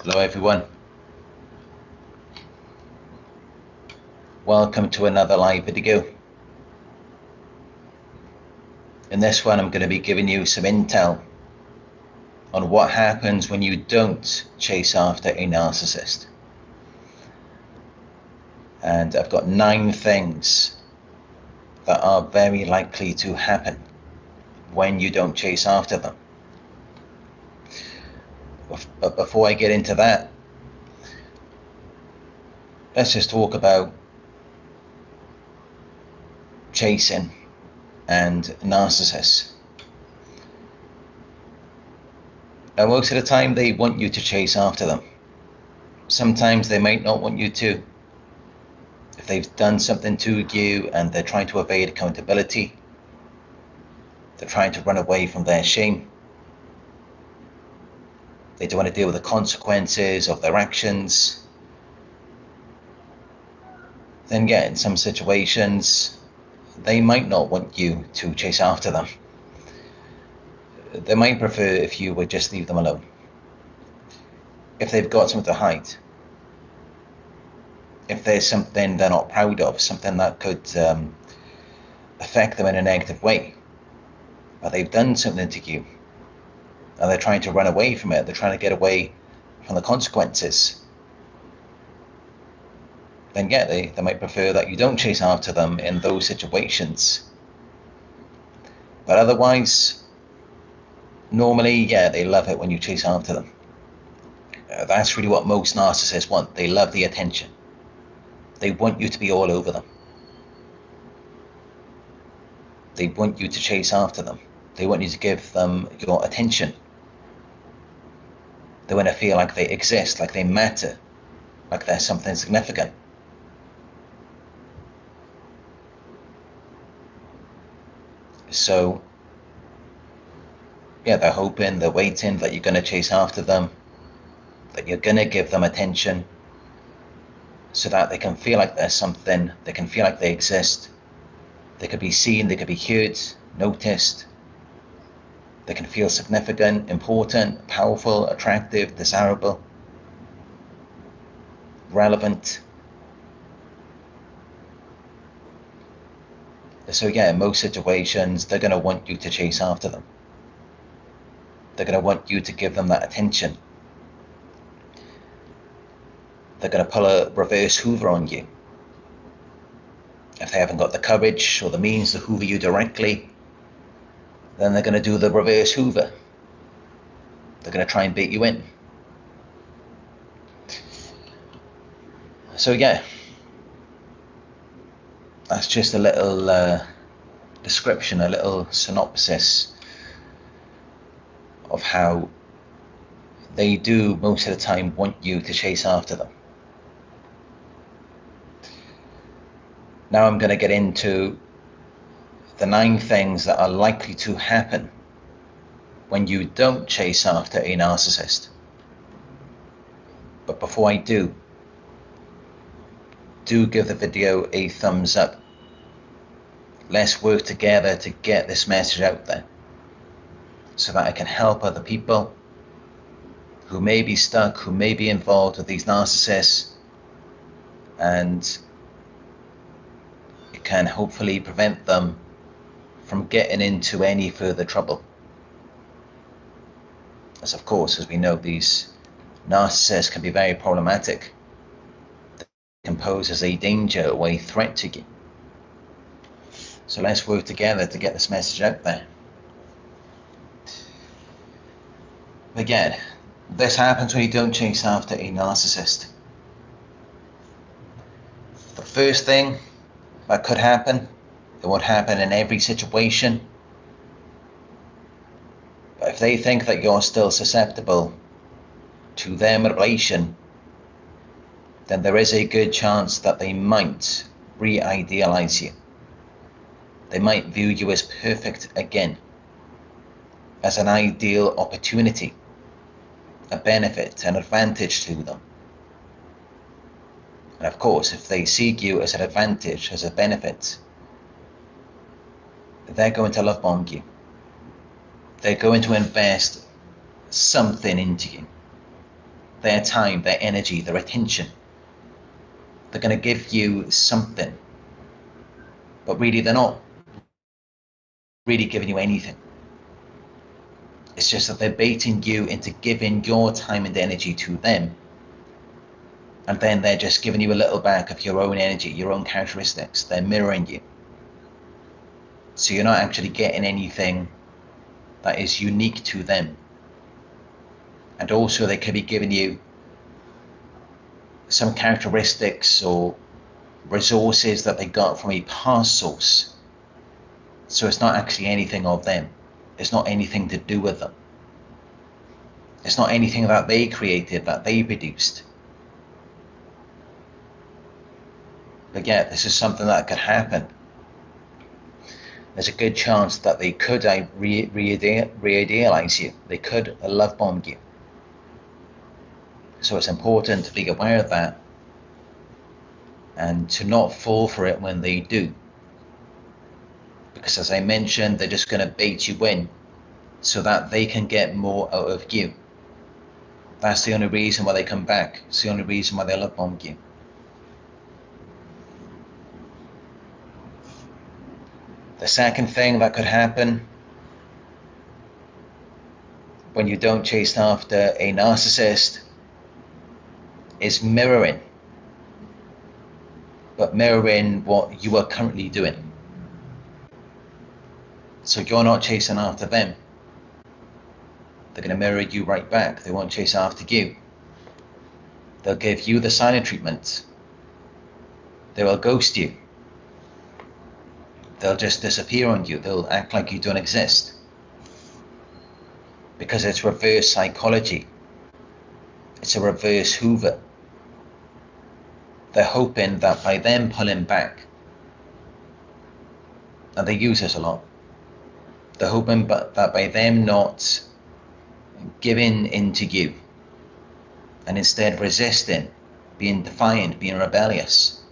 Hello everyone, welcome to another live video. In this one I'm going to be giving you some intel on what happens when you don't chase after a narcissist. And I've got 9 things that are very likely to happen when you don't chase after them. But before I get into that, let's just talk about chasing and narcissists. Now, most of the time they want you to chase after them. Sometimes they might not want you to. If they've done something to you and they're trying to evade accountability, they're trying to run away from their shame, they don't want to deal with the consequences of their actions, then yeah, in some situations they might not want you to chase after them. They might prefer if you would just leave them alone. If they've got something to hide, if there's something they're not proud of, something that could affect them in a negative way, or they've done something to you and they're trying to run away from it, they're trying to get away from the consequences, then yeah, they might prefer that you don't chase after them in those situations. But otherwise, normally, yeah, they love it when you chase after them. That's really what most narcissists want. They love the attention. They want you to be all over them. They want you to chase after them. They want you to give them your attention. They want to feel like they exist, like they matter, like they're something significant. So, yeah, they're hoping, they're waiting that you're going to chase after them, that you're going to give them attention, so that they can feel like there's something, they can feel like they exist, they could be seen, they could be heard, noticed, they can feel significant, important, powerful, attractive, desirable, relevant. So yeah, in most situations, they're going to want you to chase after them. They're going to want you to give them that attention. They're going to pull a reverse Hoover on you. If they haven't got the courage or the means to Hoover you directly, then they're going to do the reverse Hoover. They're going to try and bait you in. So yeah, that's just a little description, a little synopsis of how they do most of the time want you to chase after them. Now I'm going to get into the 9 things that are likely to happen when you don't chase after a narcissist. But before I do give the video a thumbs up. Let's work together to get this message out there, so that I can help other people who may be stuck, who may be involved with these narcissists, and it can hopefully prevent them from getting into any further trouble. As of course, as we know, these narcissists can be very problematic. They can pose as a danger or a threat to you. So let's work together to get this message out there. Again, this happens when you don't chase after a narcissist. The first thing that could happen, it won't happen in every situation, but if they think that you're still susceptible to their manipulation, then there is a good chance that they might re-idealize you. They might view you as perfect again, as an ideal opportunity, a benefit, an advantage to them. And of course, if they see you as an advantage, as a benefit, they're going to love bomb you. They're going to invest something into you. their time, their energy, their attention. They're going to give you something, but really they're not really giving you anything. It's just that they're baiting you into giving your time and energy to them, and then they're just giving you a little back of your own energy, your own characteristics. They're mirroring you. So you're not actually getting anything that is unique to them. And also they could be giving you some characteristics or resources that they got from a past source. So it's not actually anything of them. It's not anything to do with them. It's not anything that they created, that they produced. But yeah, this is something that could happen. There's a good chance that they could re-idealize you. They could love bomb you. So it's important to be aware of that and to not fall for it when they do. Because as I mentioned, they're just going to bait you in so that they can get more out of you. That's the only reason why they come back. It's the only reason why they love bomb you. The second thing that could happen when you don't chase after a narcissist is mirroring. But mirroring what you are currently doing. So you're not chasing after them. They're going to mirror you right back. They won't chase after you. They'll give you the silent treatment. They will ghost you. They'll just disappear on you. They'll act like you don't exist. Because it's reverse psychology. It's a reverse Hoover. They're hoping that by them pulling back, and they use this a lot, they're hoping that by them not giving in to you, and instead resisting, being defiant, being rebellious,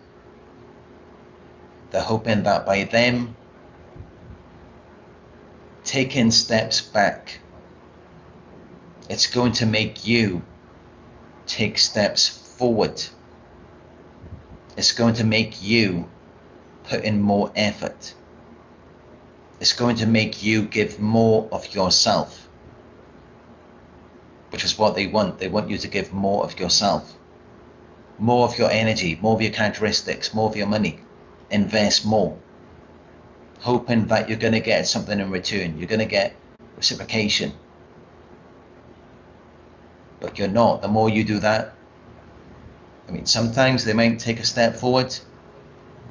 they're hoping that by them taking steps back, it's going to make you take steps forward. It's going to make you put in more effort. It's going to make you give more of yourself, which is what they want. They want you to give more of yourself, more of your energy, more of your characteristics, more of your money. Invest more, hoping that you're going to get something in return. You're going to get reciprocation. But you're not. The more you do that, I mean, sometimes they might take a step forward.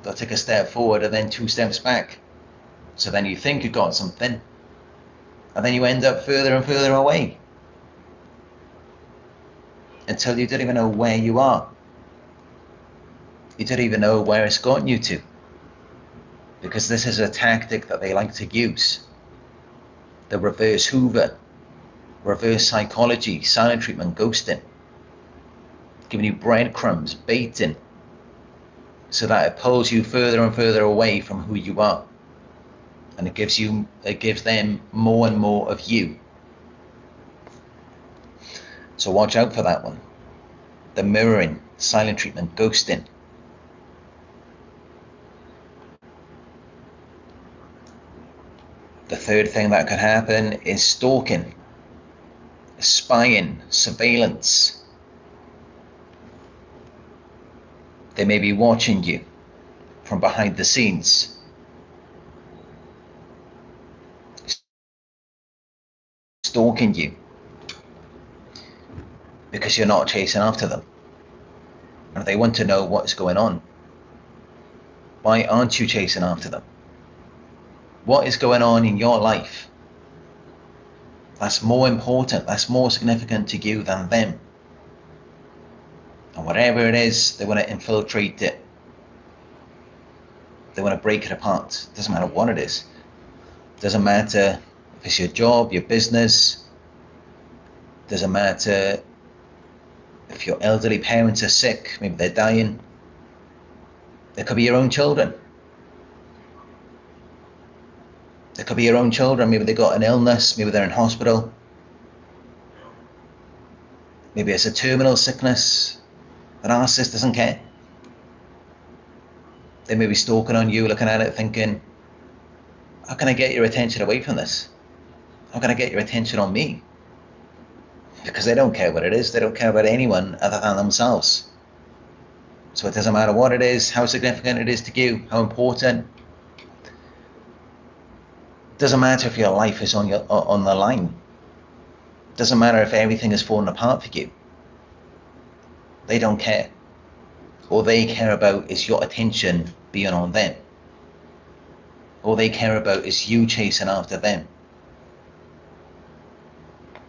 They'll take a step forward and then 2 steps back. So then you think you got something, and then you end up further and further away until you don't even know where you are. You don't even know where it's gotten you to, because this is a tactic that they like to use. The reverse Hoover, reverse psychology, silent treatment, ghosting, giving you breadcrumbs, baiting, so that it pulls you further and further away from who you are. And it gives them more and more of you. So watch out for that one. The mirroring, silent treatment, ghosting. The third thing that could happen is stalking, spying, surveillance. They may be watching you from behind the scenes, stalking you, because you're not chasing after them. And they want to know what's going on. Why aren't you chasing after them? What is going on in your life that's more important, that's more significant to you than them? And whatever it is, they want to infiltrate it. They want to break it apart. Doesn't matter what it is. Doesn't matter if it's your job, your business. Doesn't matter if your elderly parents are sick, maybe they're dying. There could be your own children. There could be your own children. Maybe they got an illness, maybe they're in hospital. Maybe it's a terminal sickness. The narcissist doesn't care. They may be stalking on you, looking at it, thinking, how can I get your attention away from this? How can I get your attention on me? Because they don't care what it is. They don't care about anyone other than themselves. So it doesn't matter what it is, how significant it is to you, how important. It doesn't matter if your life is on the line. It doesn't matter if everything is falling apart for you. They don't care. All they care about is your attention being on them. All they care about is you chasing after them.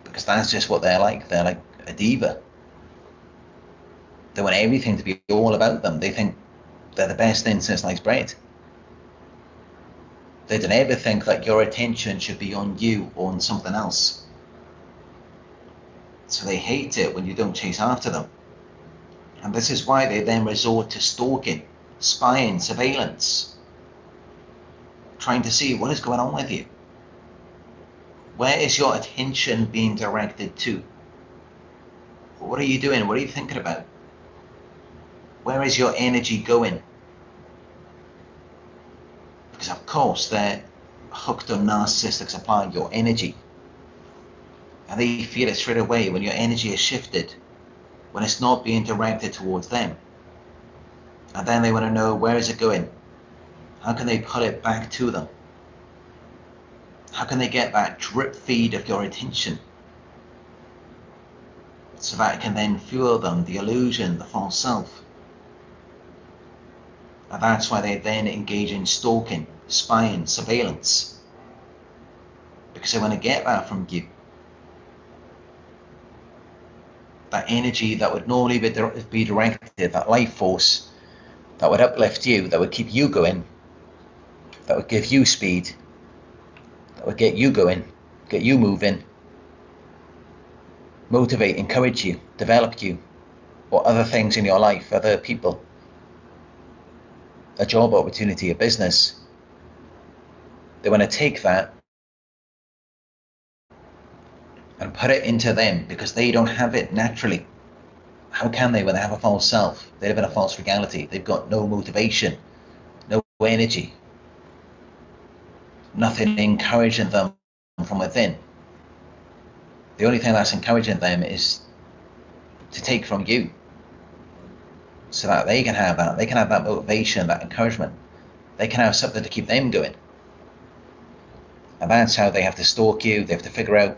Because that's just what they're like. They're like a diva. They want everything to be all about them. They think they're the best thing since sliced bread. They don't ever think that your attention should be on you or on something else. So they hate it when you don't chase after them. And this is why they then resort to stalking, spying, surveillance, trying to see what is going on with you. Where is your attention being directed to? What are you doing? What are you thinking about? Where is your energy going? Because of course they're hooked on narcissistic supply, your energy. And they feel it straight away when your energy is shifted, when it's not being directed towards them. And then they want to know, where is it going? How can they pull it back to them? How can they get that drip feed of your attention? So that it can then fuel them, the illusion, the false self. And that's why they then engage in stalking, spying, surveillance. Because they want to get that from you. That energy that would normally be directed, that life force that would uplift you, that would keep you going, that would give you speed, that would get you going, get you moving, motivate, encourage you, develop you, or other things in your life, other people, a job opportunity, a business. They want to take that and put it into them because they don't have it naturally. How can they when they have a false self? They live in a false reality. They've got no motivation, no energy, nothing encouraging them from within. The only thing that's encouraging them is to take from you so that they can have that. They can have that motivation, that encouragement. They can have something to keep them going. And that's how they have to stalk you. They have to figure out,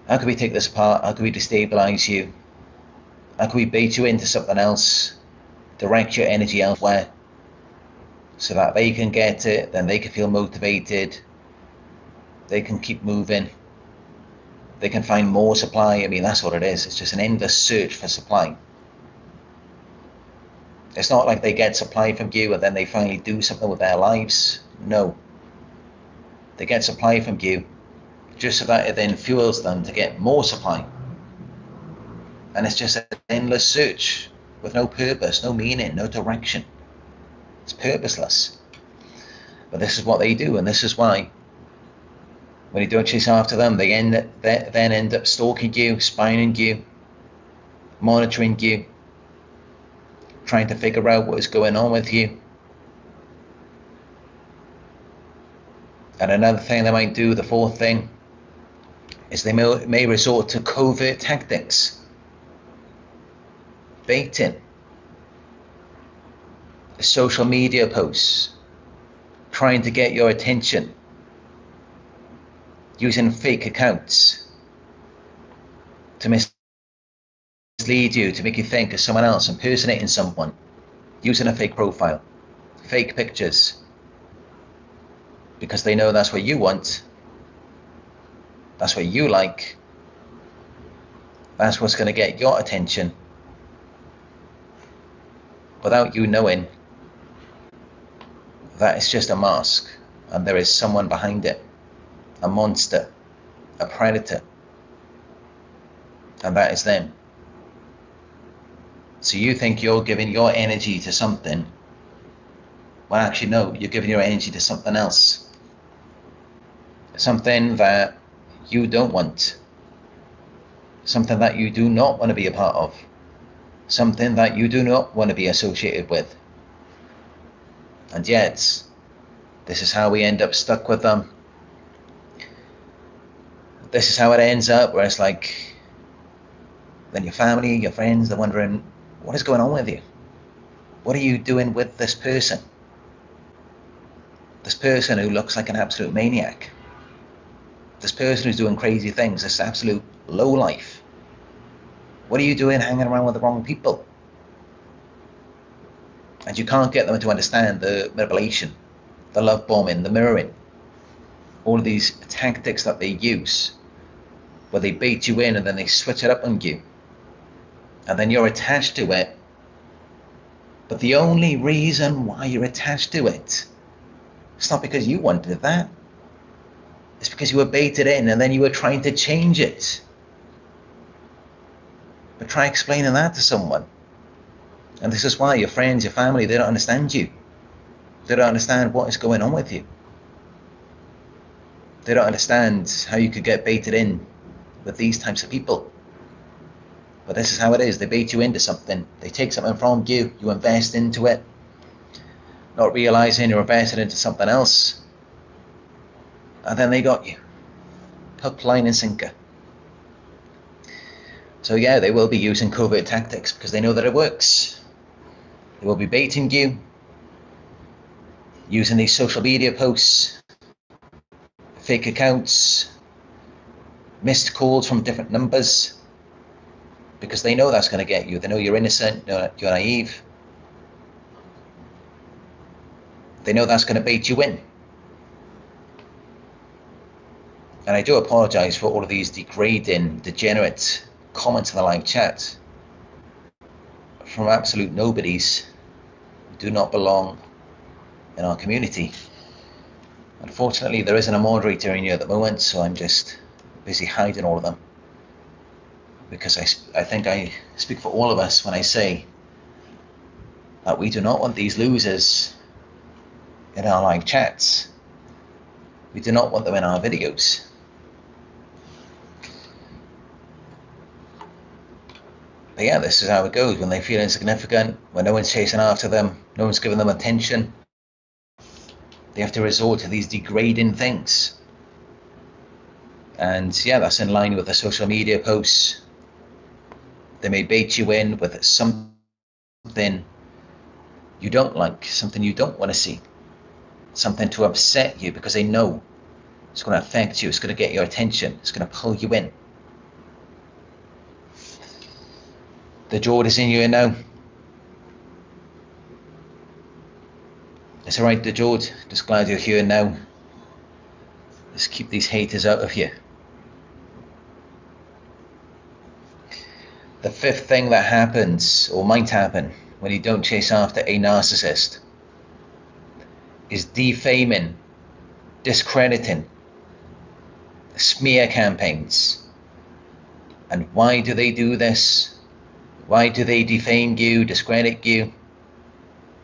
how can we take this apart? How can we destabilize you? How can we bait you into something else? Direct your energy elsewhere so that they can get it, then they can feel motivated. They can keep moving. They can find more supply. I mean, that's what it is. It's just an endless search for supply. It's not like they get supply from you and then they finally do something with their lives. No. They get supply from you just so that it then fuels them to get more supply. And it's just an endless search with no purpose, no meaning, no direction. It's purposeless. But this is what they do, and this is why when you don't chase after them, they then end up stalking you, spying on you, monitoring you, trying to figure out what is going on with you. And another thing they might do, the fourth thing, is they may resort to covert tactics, baiting, social media posts, trying to get your attention, using fake accounts to mislead you, to make you think of someone else, impersonating someone, using a fake profile, fake pictures, because they know that's what you want, that's what you like, that's what's going to get your attention, without you knowing that it's just a mask and there is someone behind it, a monster, a predator, and that is them. So you think you're giving your energy to something, well actually no, you're giving your energy to something else, something that you don't want, something that you do not want to be a part of, something that you do not want to be associated with. And yet, this is how we end up stuck with them. This is how it ends up, where it's like, then your family, your friends, they're wondering, what is going on with you? What are you doing with this person? This person who looks like an absolute maniac. This person who's doing crazy things, this absolute lowlife. What are you doing hanging around with the wrong people? And you can't get them to understand the manipulation, the love bombing, the mirroring, all of these tactics that they use, where they bait you in and then they switch it up on you. And then you're attached to it. But the only reason why you're attached to it, it's not because you wanted that. It's because you were baited in and then you were trying to change it. But try explaining that to someone. And this is why your friends, your family, they don't understand you. They don't understand what is going on with you. They don't understand how you could get baited in with these types of people. But this is how it is. They bait you into something. They take something from you. You invest into it, not realizing you're invested into something else. And then they got you. Hook, line, and sinker. So yeah, they will be using covert tactics because they know that it works. They will be baiting you, using these social media posts, fake accounts, missed calls from different numbers, because they know that's going to get you. They know you're innocent, you're naive. They know that's going to bait you in. And I do apologize for all of these degrading, degenerate comments in the live chat from absolute nobodies who do not belong in our community. Unfortunately, there isn't a moderator in here at the moment, so I'm just busy hiding all of them. Because I think I speak for all of us when I say that we do not want these losers in our live chats. We do not want them in our videos. But yeah, this is how it goes when they feel insignificant, when no one's chasing after them, no one's giving them attention. They have to resort to these degrading things. And yeah, that's in line with the social media posts. They may bait you in with something you don't like, something you don't want to see, something to upset you because they know it's going to affect you, it's going to get your attention, it's going to pull you in. The Jord is in you now. It's alright, the Jord, just glad you're here now. Just keep these haters out of you. The fifth thing that happens, or might happen, when you don't chase after a narcissist is defaming, discrediting, smear campaigns. And why do they do this? Why do they defame you, discredit you,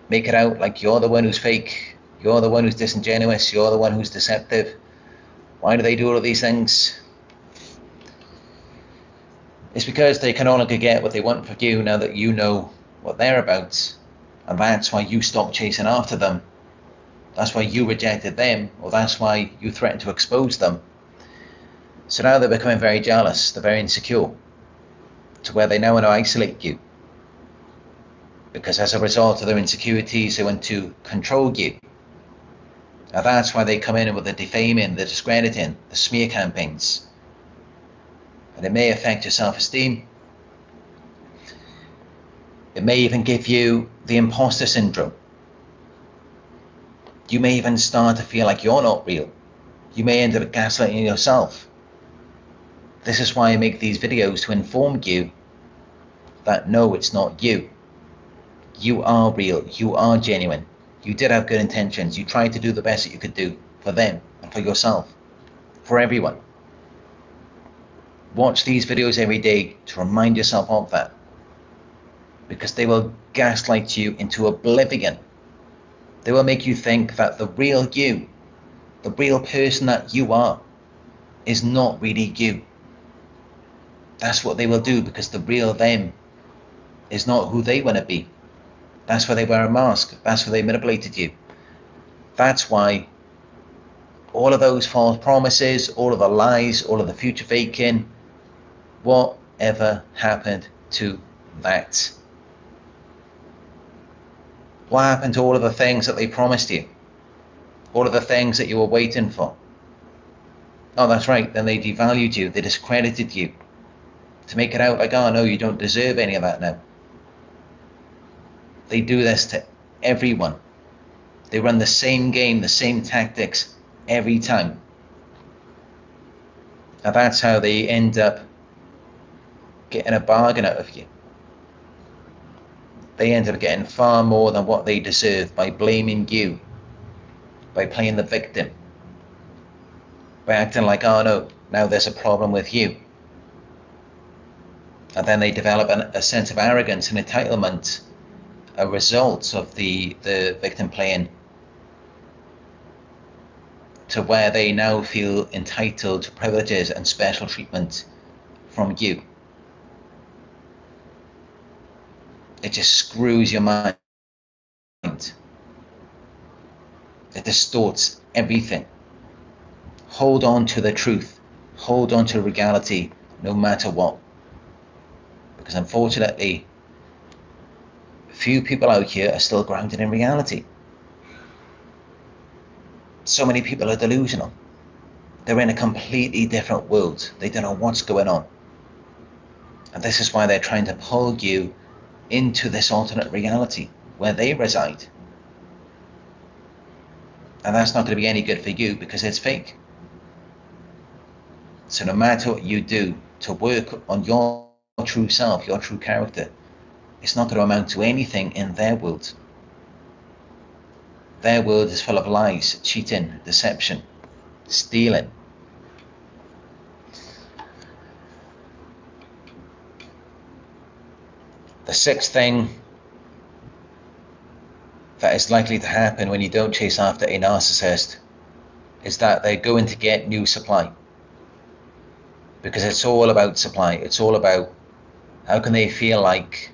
make it out like you're the one who's fake, you're the one who's disingenuous, you're the one who's deceptive? Why do they do all of these things? It's because they can only get what they want from you now that you know what they're about. And that's why you stopped chasing after them. That's why you rejected them, or that's why you threatened to expose them. So now they're becoming very jealous, they're very insecure, to where they now want to isolate you. Because as a result of their insecurities, they want to control you. Now that's why they come in with the defaming, the discrediting, the smear campaigns. And it may affect your self-esteem. It may even give you the imposter syndrome. You may even start to feel like you're not real. You may end up gaslighting yourself. This is why I make these videos, to inform you that no, it's not you. You are real, you are genuine. You did have good intentions. You tried to do the best that you could do for them and for yourself, for everyone. Watch these videos every day to remind yourself of that, because they will gaslight you into oblivion. They will make you think that the real you, the real person that you are, is not really you. That's what they will do, because the real them is not who they want to be. That's why they wear a mask. That's why they manipulated you. That's why all of those false promises, all of the lies, all of the future faking, whatever happened to that? What happened to all of the things that they promised you? All of the things that you were waiting for? Oh, that's right. Then they devalued you. They discredited you to make it out like, oh no, you don't deserve any of that now. They do this to everyone. They run the same game, the same tactics every time. And that's how they end up getting a bargain out of you. They end up getting far more than what they deserve by blaming you, by playing the victim, by acting like, oh no, now there's a problem with you. And then they develop a sense of arrogance and entitlement, a result of the victim playing, to where they now feel entitled to privileges and special treatment from you. It just screws your mind. It distorts everything. Hold on to the truth. Hold on to reality, no matter what. Because unfortunately, few people out here are still grounded in reality. So many people are delusional. They're in a completely different world. They don't know what's going on. And this is why they're trying to pull you into this alternate reality where they reside. And that's not going to be any good for you, because it's fake. So no matter what you do to work on your true self, your true character, it's not going to amount to anything in their world. Their world is full of lies, cheating, deception, stealing. The sixth thing that is likely to happen when you don't chase after a narcissist is that they're going to get new supply. Because it's all about supply. It's all about how can they feel like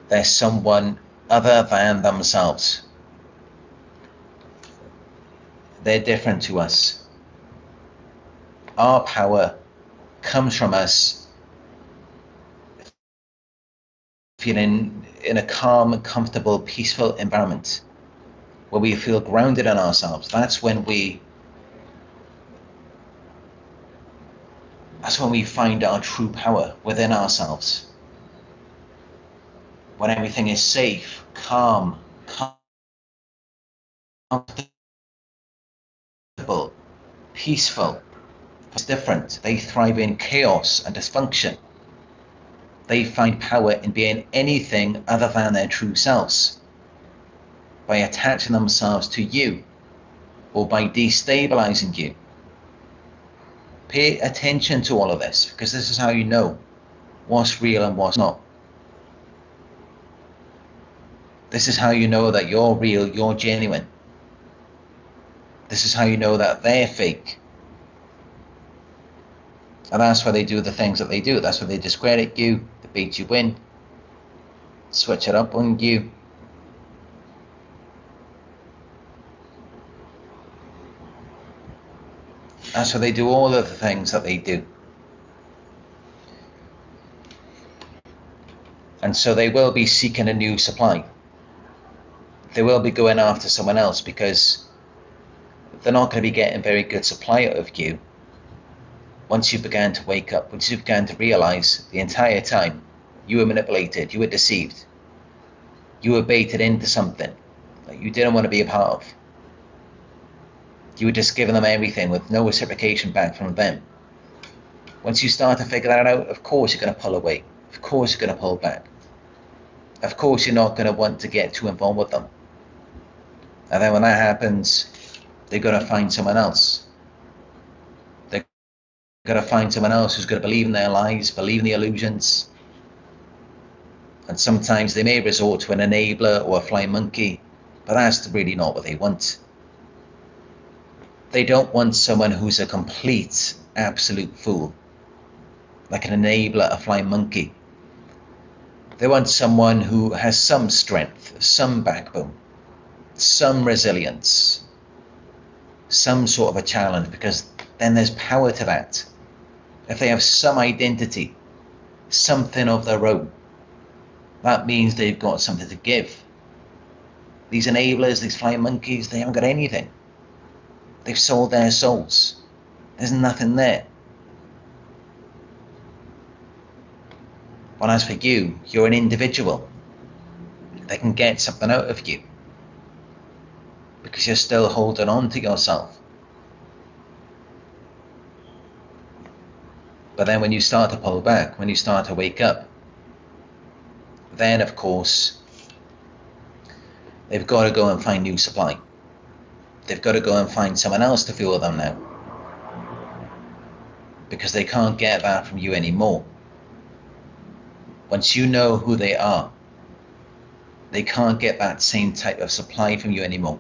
they're someone other than themselves. They're different to us. Our power comes from us feeling in a calm, comfortable, peaceful environment where we feel grounded in ourselves. That's when we find our true power within ourselves. When everything is safe, calm, comfortable, peaceful. It's different. They thrive in chaos and dysfunction. They find power in being anything other than their true selves, by attaching themselves to you or by destabilizing you. Pay attention to all of this, because this is how you know what's real and what's not. This is how you know that you're real, you're genuine. This is how you know that they're fake. And that's why they do the things that they do. That's why they discredit you, they bait you in, switch it up on you. That's why they do all of the things that they do. And so they will be seeking a new supply. They will be going after someone else, because they're not going to be getting very good supply out of you once you began to wake up, once you began to realize the entire time you were manipulated, you were deceived, you were baited into something that you didn't want to be a part of. You were just giving them everything with no reciprocation back from them. Once you start to figure that out, of course you're going to pull away. Of course you're going to pull back. Of course you're not going to want to get too involved with them. And then when that happens, they're going to find someone else. They're going to find someone else who's going to believe in their lies, believe in the illusions. And sometimes they may resort to an enabler or a flying monkey, but that's really not what they want. They don't want someone who's a complete, absolute fool. like an enabler, a flying monkey. They want someone who has some strength, some backbone, some resilience, some sort of a challenge, because then there's power to that. If they have some identity, something of their own, that means they've got something to give. These enablers, these flying monkeys, they haven't got anything. They've sold their souls. There's nothing there. Well, as for you, you're an individual. They can get something out of you because you're still holding on to yourself. But then when you start to pull back, when you start to wake up, then of course, they've got to go and find new supply. They've got to go and find someone else to fuel them now, because they can't get that from you anymore. Once you know who they are, they can't get that same type of supply from you anymore.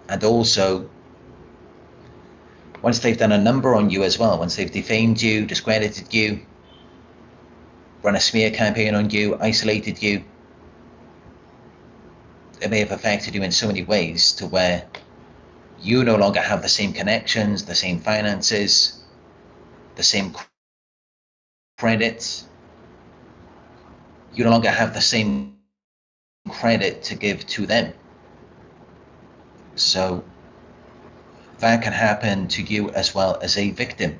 And also, once they've done a number on you as well, once they've defamed you, discredited you, run a smear campaign on you, isolated you, it may have affected you in so many ways to where you no longer have the same connections, the same finances, the same credit. You no longer have the same credit to give to them. So that can happen to you as well as a victim.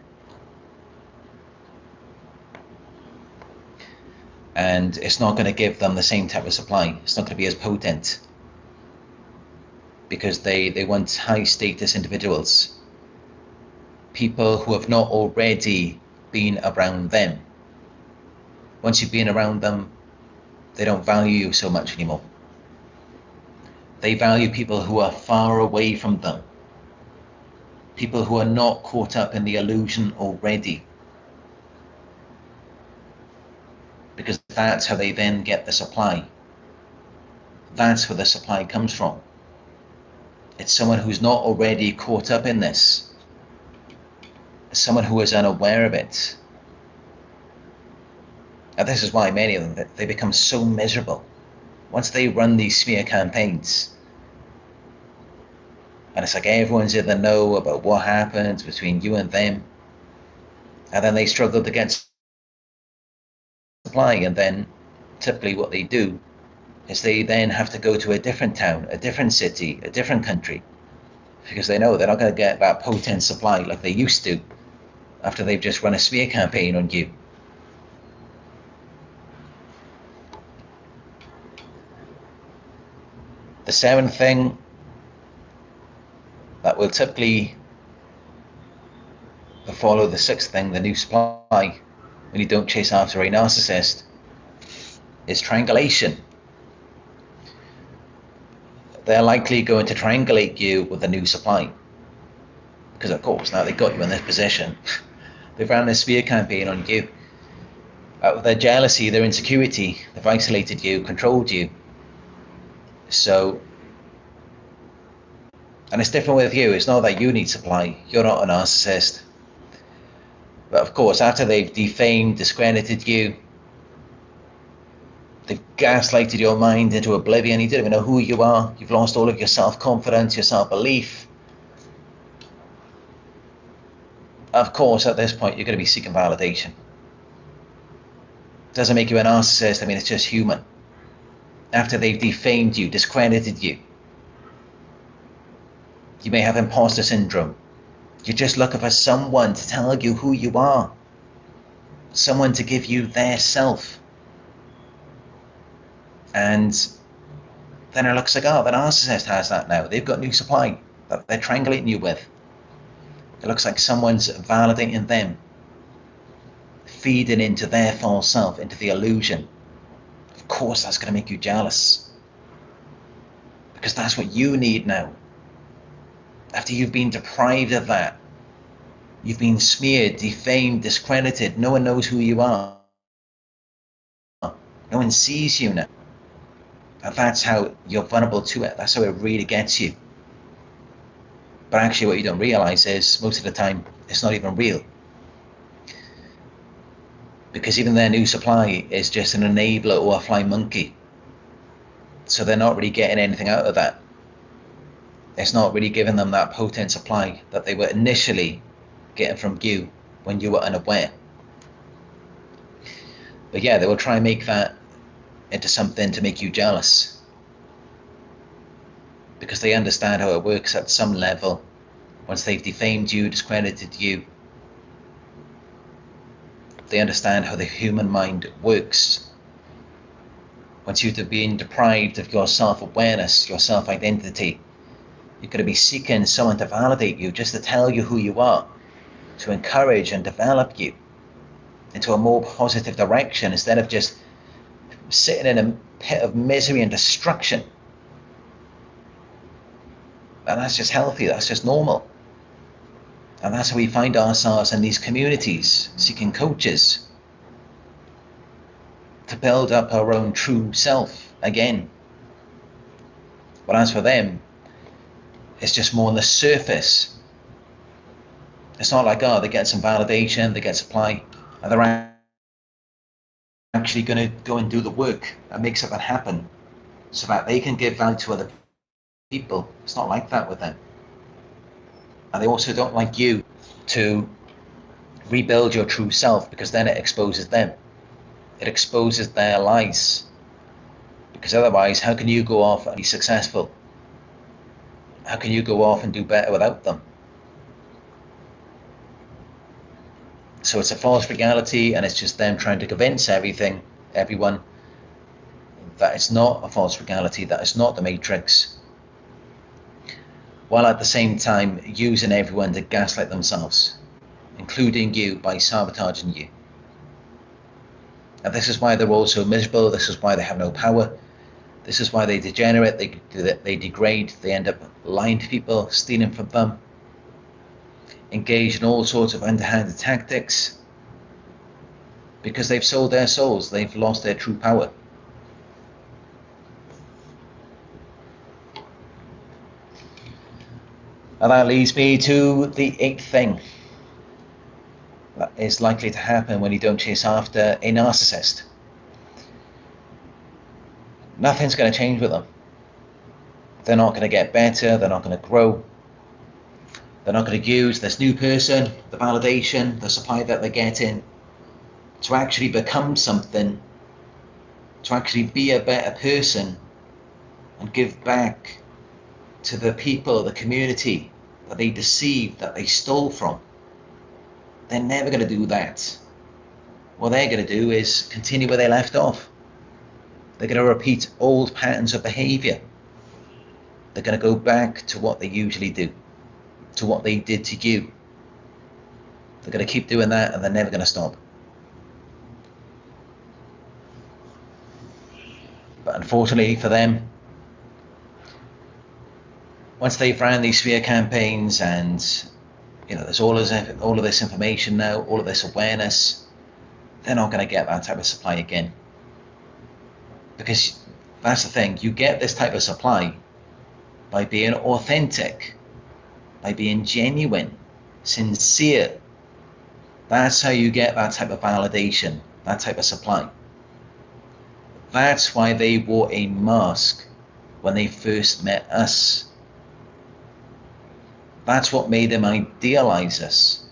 And it's not going to give them the same type of supply. It's not going to be as potent, because they want high status individuals, people who have not already been around them. Once you've been around them, they don't value you so much anymore. They value people who are far away from them, people who are not caught up in the illusion already, because that's how they then get the supply. That's where the supply comes from. It's someone who's not already caught up in this. It's someone who is unaware of it. And this is why many of them, they become so miserable. Once they run these smear campaigns, and it's like everyone's in the know about what happens between you and them, and then they struggle to get supply, and then typically what they do is they then have to go to a different town, a different city, a different country, because they know they're not going to get that potent supply like they used to after they've just run a smear campaign on you. The seventh thing that will typically follow the sixth thing, the new supply, when you don't chase after a narcissist, is triangulation. They're likely going to triangulate you with a new supply, because of course now they've got you in this position. They've ran this smear campaign on you. Out of their jealousy, their insecurity, they've isolated you, controlled you. So, and it's different with you. It's not that you need supply. You're not a narcissist. But of course, after they've defamed, discredited you, they've gaslighted your mind into oblivion. You don't even know who you are. You've lost all of your self-confidence, your self-belief. Of course, at this point, you're going to be seeking validation. It doesn't make you a narcissist. I mean, it's just human. After they've defamed you, discredited you, you may have imposter syndrome. You're just looking for someone to tell you who you are, someone to give you their self. And then it looks like, oh, the narcissist has that now. They've got new supply that they're triangulating you with. It looks like someone's validating them, feeding into their false self, into the illusion. Of course, that's going to make you jealous, because that's what you need now. After you've been deprived of that, you've been smeared, defamed, discredited, no one knows who you are. No one sees you now. And that's how you're vulnerable to it. That's how it really gets you. But actually what you don't realize is, most of the time, it's not even real. because even their new supply is just an enabler or a flying monkey. So they're not really getting anything out of that. It's not really giving them that potent supply that they were initially getting from you when you were unaware. But yeah, they will try and make that into something to make you jealous, because they understand how it works at some level. Once they've defamed you, discredited you, they understand how the human mind works. Once you've been deprived of your self-awareness, your self-identity, you're going to be seeking someone to validate you, just to tell you who you are, to encourage and develop you into a more positive direction, instead of just sitting in a pit of misery and destruction. And that's just healthy, that's just normal. And that's how we find ourselves in these communities, seeking coaches to build up our own true self again. But as for them, it's just more on the surface. It's not like, oh, they get some validation, they get supply, and they're actually going to go and do the work and make something happen so that they can give value to other people. It's not like that with them. And they also don't like you to rebuild your true self, because then it exposes them. It exposes their lies. Because otherwise, how can you go off and be successful? How can you go off and do better without them? So it's a false reality, and it's just them trying to convince everyone, that it's not a false reality, that it's not the Matrix, while at the same time using everyone to gaslight themselves, including you, by sabotaging you. And this is why they're all so miserable. This is why they have no power. This is why they degenerate, they degrade, they end up lying to people, stealing from them, engage in all sorts of underhanded tactics, because they've sold their souls, they've lost their true power. And that leads me to the 8th thing that is likely to happen when you don't chase after a narcissist. Nothing's going to change with them. They're not going to get better, they're not going to grow. They're not going to use this new person, the validation, the supply that they're getting, to actually become something, to actually be a better person and give back to the people, the community that they deceived, that they stole from. They're never going to do that. What they're going to do is continue where they left off. They're going to repeat old patterns of behavior. They're going to go back to what they usually do, to what they did to you. They're going to keep doing that, and they're never going to stop. But unfortunately for them, once they've ran these smear campaigns, and there's all of this information now, all of this awareness, they're not going to get that type of supply again. Because that's the thing, you get this type of supply by being authentic, by being genuine, sincere. That's how you get that type of validation, that type of supply. That's why they wore a mask when they first met us. That's what made them idealize us,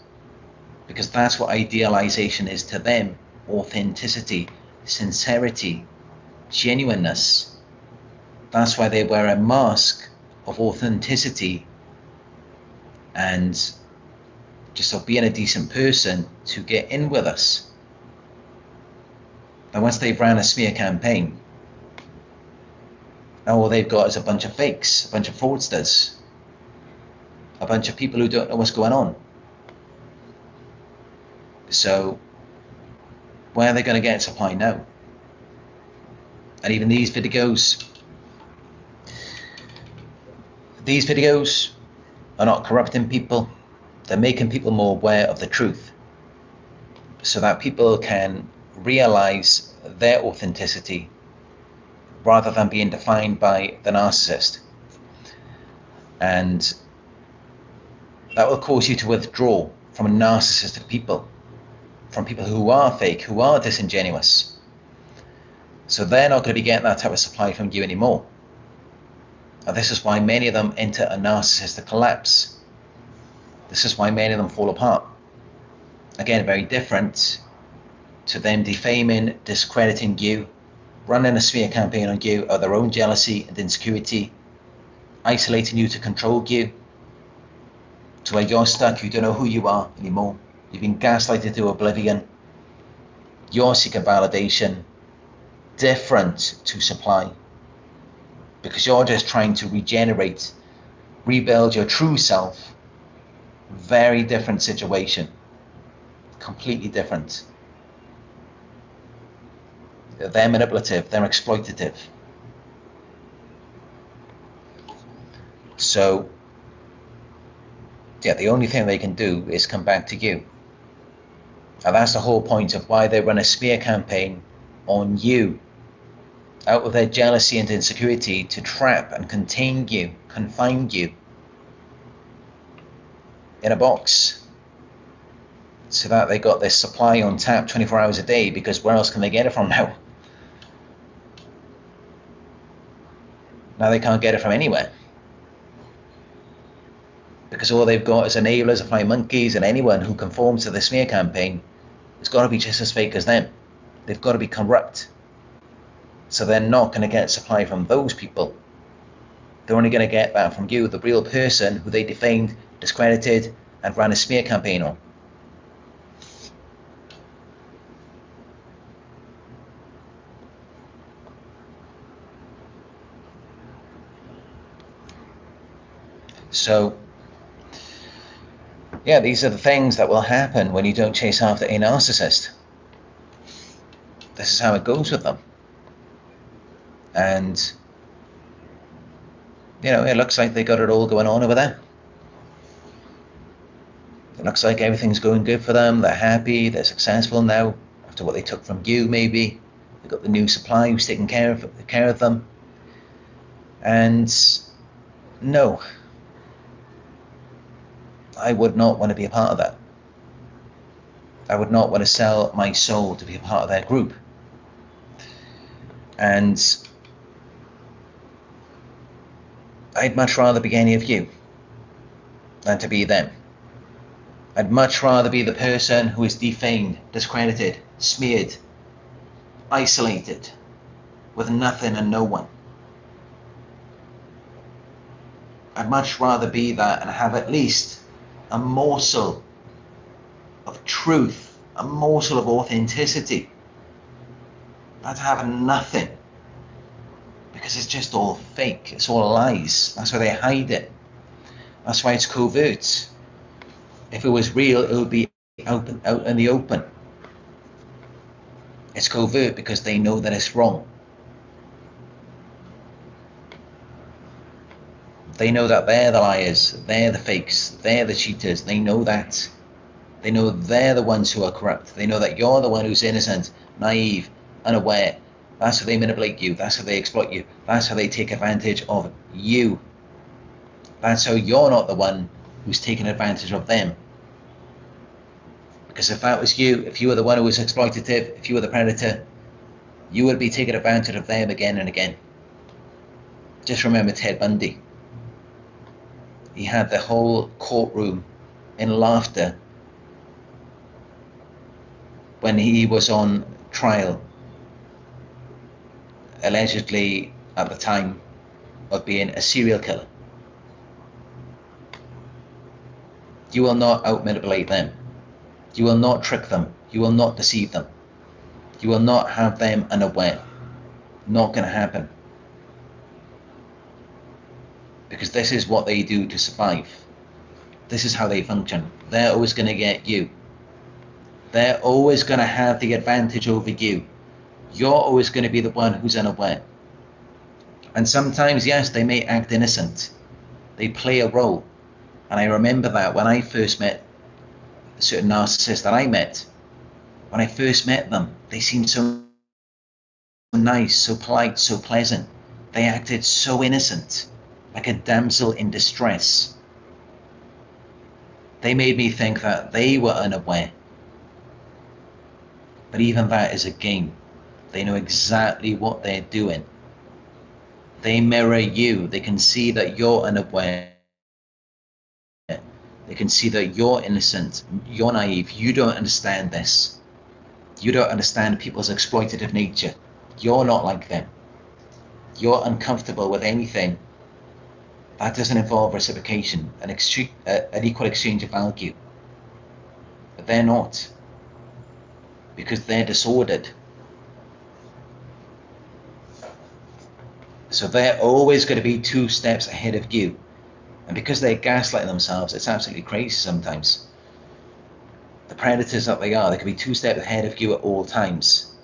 because that's what idealization is to them: authenticity, sincerity, genuineness. That's why they wear a mask of authenticity and just of being a decent person to get in with us. And once they've ran a smear campaign, now all they've got is a bunch of fakes, a bunch of fraudsters, a bunch of people who don't know what's going on. So where are they going to get supply now? And even these videos are not corrupting people. They're making people more aware of the truth, so that people can realize their authenticity rather than being defined by the narcissist. And that will cause you to withdraw from narcissistic people. from people who are fake, who are disingenuous. So they're not going to be getting that type of supply from you anymore. And this is why many of them enter a narcissistic collapse. This is why many of them fall apart. Again, very different to them defaming, discrediting you, running a smear campaign on you of their own jealousy and insecurity, isolating you to control you, to where you're stuck, you don't know who you are anymore. You've been gaslighted to oblivion. You're seeking validation, different to supply, because you're just trying to regenerate, rebuild your true self. Very different situation, completely different. They're manipulative, they're exploitative. So, yeah, the only thing they can do is come back to you. And that's the whole point of why they run a smear campaign on you, out of their jealousy and insecurity, to trap and contain you, confine you in a box, so that they got this supply on tap 24 hours a day, because where else can they get it from now? Now they can't get it from anywhere, because all they've got is enablers and flying monkeys, and anyone who conforms to the smear campaign has got to be just as fake as them. They've got to be corrupt. So they're not going to get supply from those people. They're only going to get that from you, the real person who they defamed, discredited, and ran a smear campaign on. So, yeah, these are the things that will happen when you don't chase after a narcissist. This is how it goes with them. And, you know, it looks like they got it all going on over there. It looks like everything's going good for them. They're happy, they're successful now, after what they took from you, maybe. They got the new supply who's taking care of them. And no, I would not want to be a part of that. I would not want to sell my soul to be a part of their group. And I'd much rather be any of you than to be them. I'd much rather be the person who is defamed, discredited, smeared, isolated, with nothing and no one. I'd much rather be that and have at least a morsel of truth, a morsel of authenticity, than to have nothing, because it's just all fake, it's all lies. That's why they hide it. That's why it's covert. If it was real, it would be out in the open. It's covert because they know that it's wrong. They know that they're the liars, they're the fakes, they're the cheaters. They know that. They know they're the ones who are corrupt. They know that you're the one who's innocent, naive, unaware. That's how they manipulate you. That's how they exploit you. That's how they take advantage of you. That's how you're not the one who's taking advantage of them. Because if that was you, if you were the one who was exploitative, if you were the predator, you would be taking advantage of them again and again. Just remember Ted Bundy. He had the whole courtroom in laughter when he was on trial, allegedly at the time of being a serial killer. You will not out-manipulate them. You will not trick them. You will not deceive them. You will not have them unaware. Not going to happen. Because this is what they do to survive. This is how they function. They're always going to get you. They're always going to have the advantage over you. You're always going to be the one who's unaware. And sometimes, yes, they may act innocent. They play a role. And I remember that when I first met a certain narcissist that I met. When I first met them, they seemed so nice, so polite, so pleasant. They acted so innocent, like a damsel in distress. They made me think that they were unaware. But even that is a game. They know exactly what they're doing. They mirror you. They can see that you're unaware. They can see that you're innocent, you're naive, you don't understand this. You don't understand people's exploitative nature. You're not like them. You're uncomfortable with anything that doesn't involve reciprocation, an equal exchange of value. But they're not, because they're disordered. So they're always going to be 2 steps ahead of you. And because they're gaslighting themselves, it's absolutely crazy sometimes. The predators that they are, they can be 2 steps ahead of you at all times.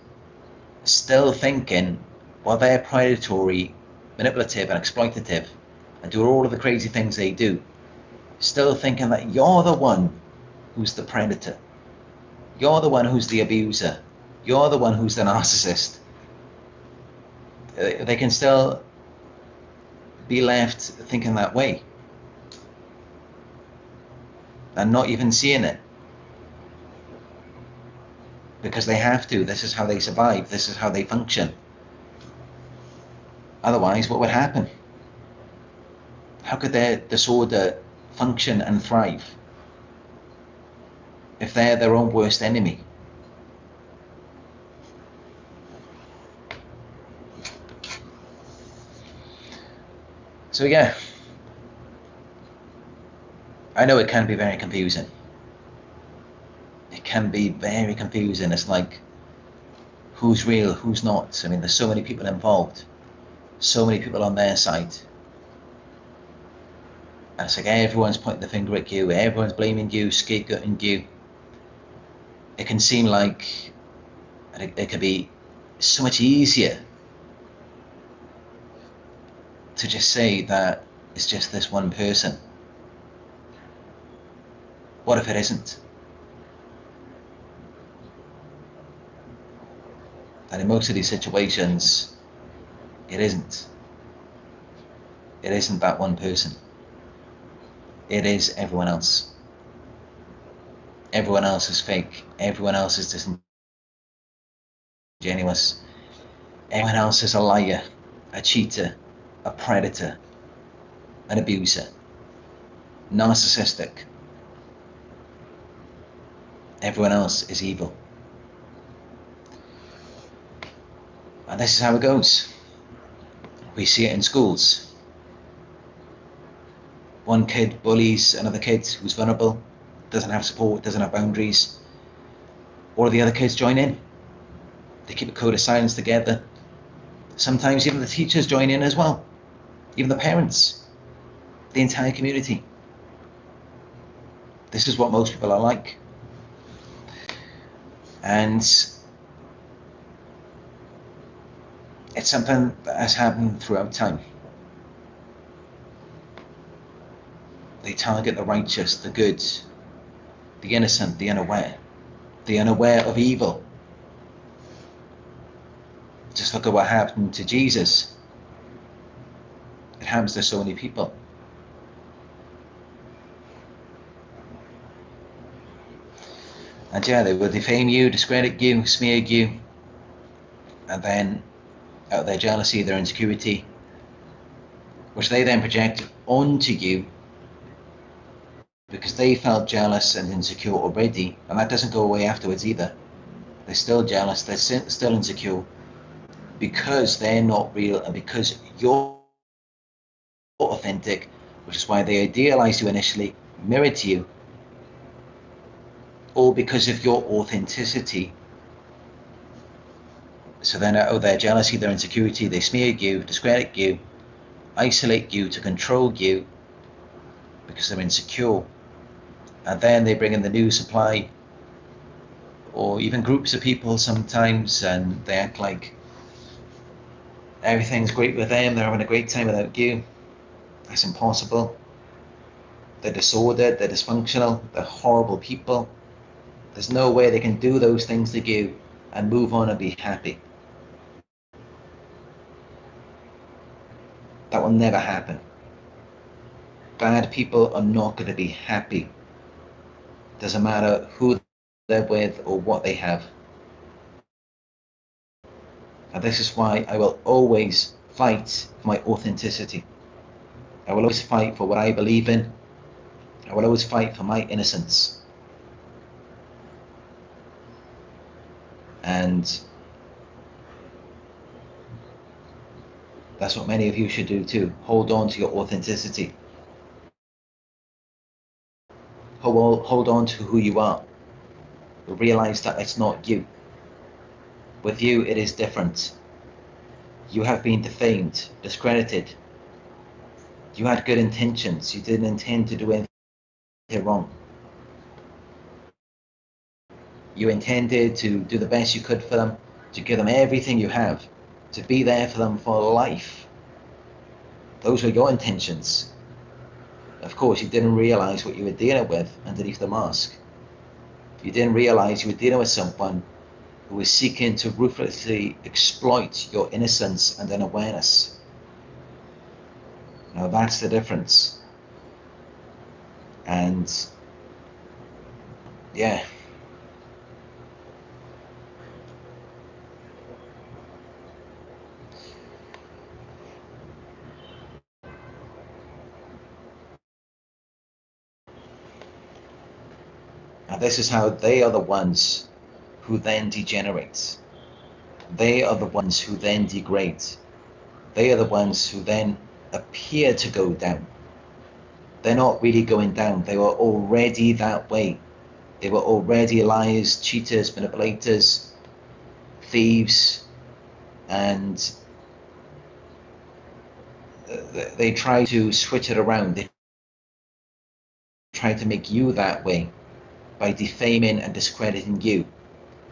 Still thinking, while they're predatory, manipulative, and exploitative, and do all of the crazy things they do, still thinking that you're the one who's the predator. You're the one who's the abuser. You're the one who's the narcissist. They can still be left thinking that way and not even seeing it, because they have to. This is how they survive. This is how they function. Otherwise, what would happen? How could their disorder function and thrive if they're their own worst enemy? So yeah, I know it can be very confusing. It can be very confusing. It's like, who's real, who's not? I mean, there's so many people involved, so many people on their side. And it's like everyone's pointing the finger at you, everyone's blaming you, scapegoating you. It can seem like it could be so much easier to just say that it's just this one person. What if it isn't? And in most of these situations, it isn't. It isn't that one person. It is everyone else. Everyone else is fake. Everyone else is disingenuous. Everyone else is a liar, a cheater, a predator, an abuser, narcissistic. Everyone else is evil. And this is how it goes. We see it in schools. One kid bullies another kid who's vulnerable, doesn't have support, doesn't have boundaries. All the other kids join in. They keep a code of silence together. Sometimes even the teachers join in as well. Even the parents. The entire community. This is what most people are like. And it's something that has happened throughout time. They target the righteous, the good, the innocent, the unaware of evil. Just look at what happened to Jesus. It happens to so many people. And yeah, they will defame you, discredit you, smear you, and then out of their jealousy, their insecurity, which they then project onto you because they felt jealous and insecure already, and that doesn't go away afterwards either. They're still jealous, they're still insecure, because they're not real and because you're authentic, which is why they idealize you initially, mirrored you, all because of your authenticity. So then out of their jealousy, their insecurity, they smear you, discredit you, isolate you to control you because they're insecure. And then they bring in the new supply, or even groups of people sometimes, and they act like everything's great with them, they're having a great time without you. That's impossible. They're disordered, they're dysfunctional, they're horrible people. There's no way they can do those things to you and move on and be happy. That will never happen. Bad people are not going to be happy. Doesn't matter who they're with or what they have. And this is why I will always fight for my authenticity. I will always fight for what I believe in. I will always fight for my innocence. And that's what many of you should do too. Hold on to your authenticity. Hold on to who you are. Realize that it's not you. With you, it is different. You have been defamed, discredited. You had good intentions. You didn't intend to do anything wrong. You intended to do the best you could for them, to give them everything you have, to be there for them for life. Those were your intentions. Of course, you didn't realize what you were dealing with underneath the mask. You didn't realize you were dealing with someone who was seeking to ruthlessly exploit your innocence and unawareness. Now that's the difference. And yeah. And this is how they are the ones who then degenerate. They are the ones who then degrade. They are the ones who then appear to go down. They're not really going down. They were already that way. They were already liars, cheaters, manipulators, thieves, and they try to switch it around. They try to make you that way by defaming and discrediting you.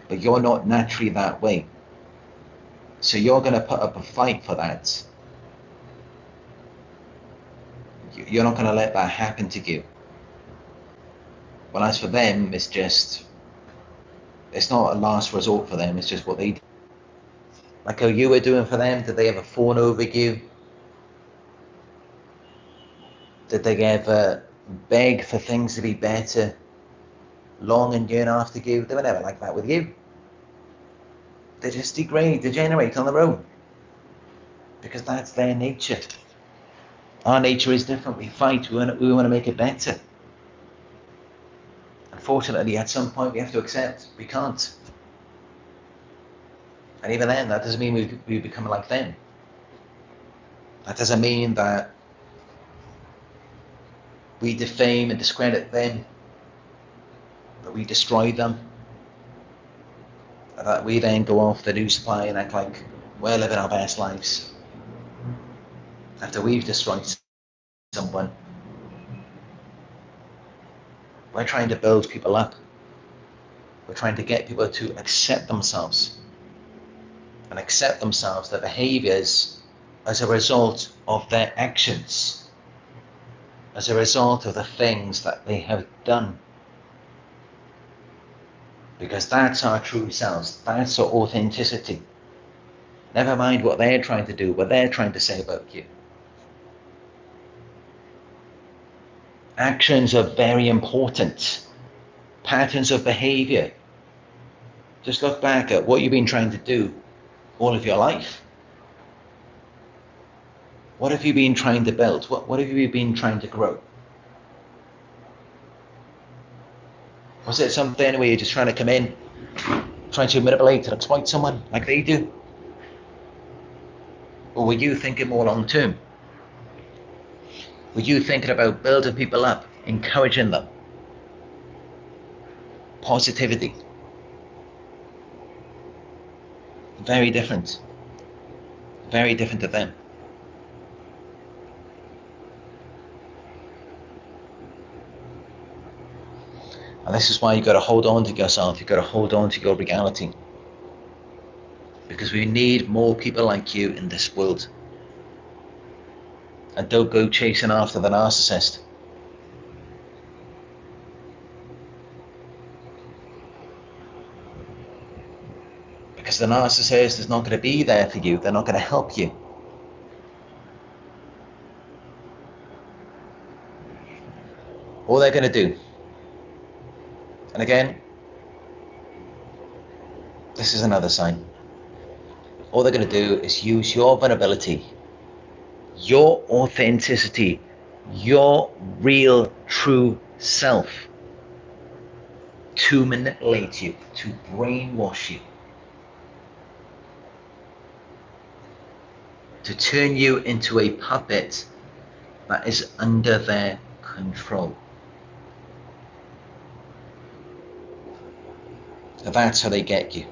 But you're not naturally that way. So you're going to put up a fight for that. You're not going to let that happen to you. Well, as for them, it's not a last resort for them. It's just what they do. Like how you were doing for them. Did they ever fawn over you? Did they ever beg for things to be better, long and yearn after you? They were never like that with you. They just degenerate on their own. Because that's their nature. Our nature is different. We fight. We want to make it better. Unfortunately, at some point, we have to accept we can't. And even then, that doesn't mean we become like them. That doesn't mean that we defame and discredit them, that we destroy them, that we then go off the news supply and act like we're living our best lives after we've destroyed someone. We're trying to build people up. We're trying to get people to accept themselves and accept themselves, their behaviors, as a result of their actions, as a result of the things that they have done. Because that's our true selves, that's our authenticity. Never mind what they're trying to do, what they're trying to say about you. Actions are very important. Patterns of behavior. Just look back at what you've been trying to do all of your life. What have you been trying to build? What have you been trying to grow? Was it something where you're just trying to come in, trying to manipulate and exploit someone like they do? Or were you thinking more long term? Were you thinking about building people up, encouraging them? Positivity. Very different. Very different to them. And this is why you've got to hold on to yourself. You've got to hold on to your reality. Because we need more people like you in this world. And don't go chasing after the narcissist. Because the narcissist is not going to be there for you. They're not going to help you. All they're going to do, and again, this is another sign. All they're going to do is use your vulnerability, your authenticity, your real, true self to manipulate you, to brainwash you, to turn you into a puppet that is under their control. That's how they get you.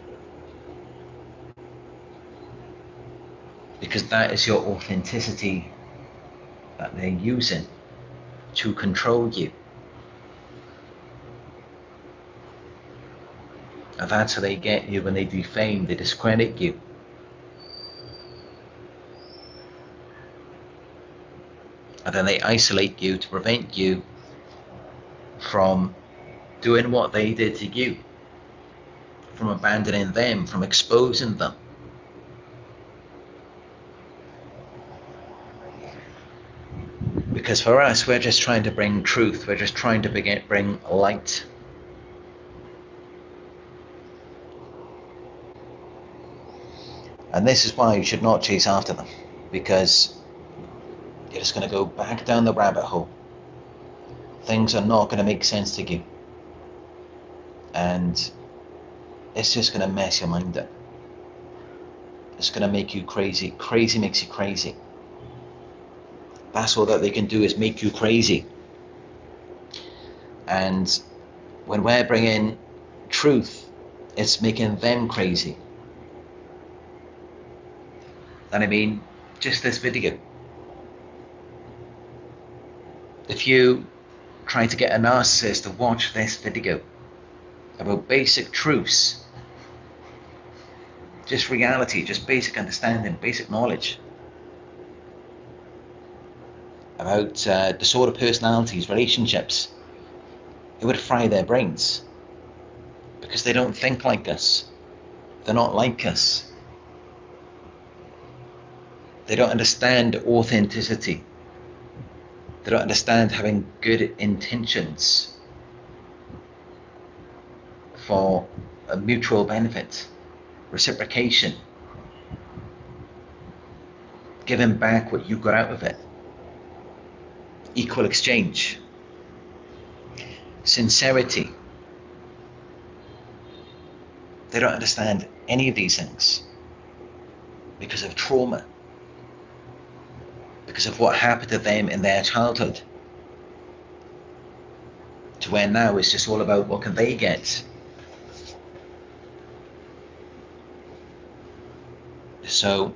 Because that is your authenticity that they're using to control you. And that's how they get you when they defame, they discredit you. And then they isolate you to prevent you from doing what they did to you, from abandoning them, from exposing them. Because for us, we're just trying to bring truth, we're just trying to bring light. And this is why you should not chase after them, because you're just going to go back down the rabbit hole. Things are not going to make sense to you. And it's just going to mess your mind up. It's going to make you crazy. Crazy makes you crazy. That's all that they can do, is make you crazy. And when we're bringing truth, it's making them crazy. And I mean, just this video. If you try to get a narcissist to watch this video about basic truths, just reality, just basic understanding, basic knowledge about disordered personalities, relationships, it would fry their brains, because they don't think like us. They're not like us. They don't understand authenticity. They don't understand having good intentions for a mutual benefit, reciprocation, giving back what you got out of it, equal exchange, sincerity. They don't understand any of these things because of trauma, because of what happened to them in their childhood, to where now it's just all about what can they get. So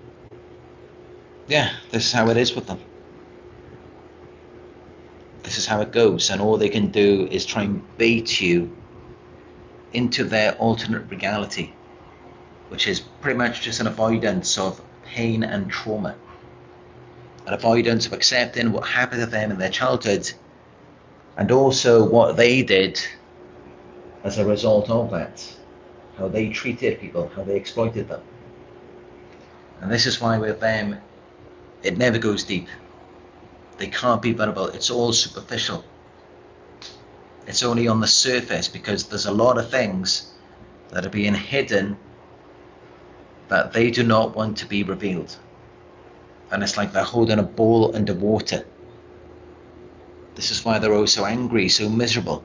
yeah, this is how it is with them. This is how it goes, and all they can do is try and bait you into their alternate reality, which is pretty much just an avoidance of pain and trauma, an avoidance of accepting what happened to them in their childhood, and also what they did as a result of that, how they treated people, how they exploited them. And this is why with them, it never goes deep. They can't be vulnerable. It's all superficial. It's only on the surface, because there's a lot of things that are being hidden that they do not want to be revealed. And it's like they're holding a ball underwater. This is why they're all so angry, so miserable,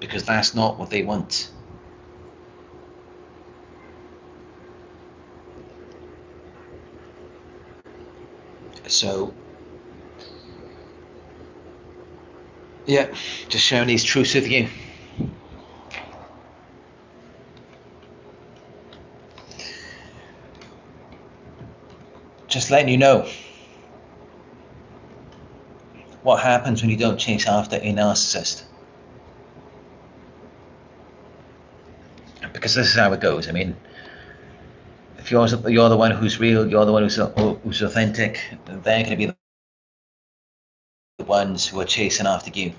because that's not what they want. So yeah, just sharing these truths with you. Just letting you know what happens when you don't chase after a narcissist. Because this is how it goes. I mean, if you're the one who's real, you're the one who's authentic, they're going to be the ones who are chasing after you,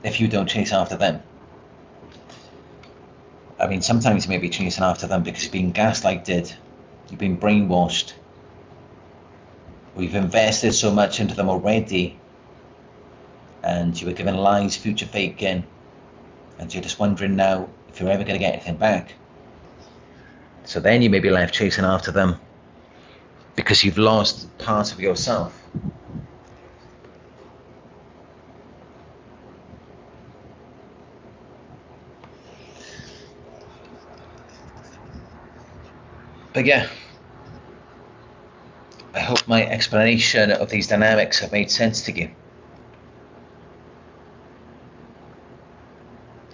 if you don't chase after them. I mean, sometimes you may be chasing after them because you've been gaslighted, you've been brainwashed, we've invested so much into them already, and you were given lies, future faking, and you're just wondering now if you're ever going to get anything back. So then you may be left chasing after them because you've lost part of yourself. But yeah, I hope my explanation of these dynamics have made sense to you.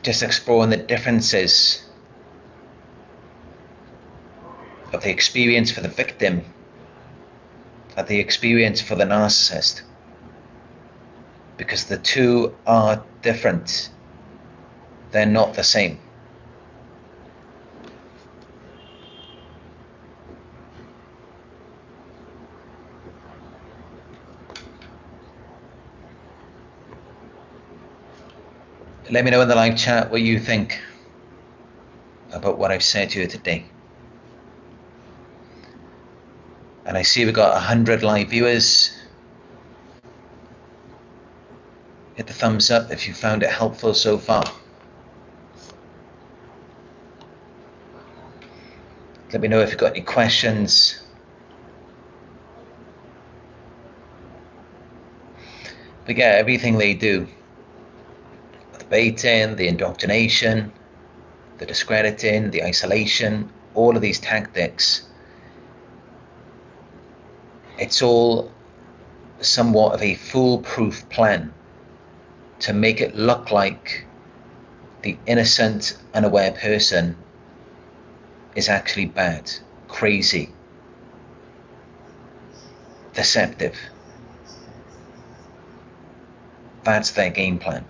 Just exploring the differences of the experience for the victim and the experience for the narcissist. Because the two are different. They're not the same. Let me know in the live chat what you think about what I've said to you today. And I see we've got 100 live viewers. Hit the thumbs up if you found it helpful so far. Let me know if you've got any questions. But yeah, everything they do, the baiting, the indoctrination, the discrediting, the isolation, all of these tactics, it's all somewhat of a foolproof plan to make it look like the innocent, unaware person is actually bad, crazy, deceptive. That's their game plan.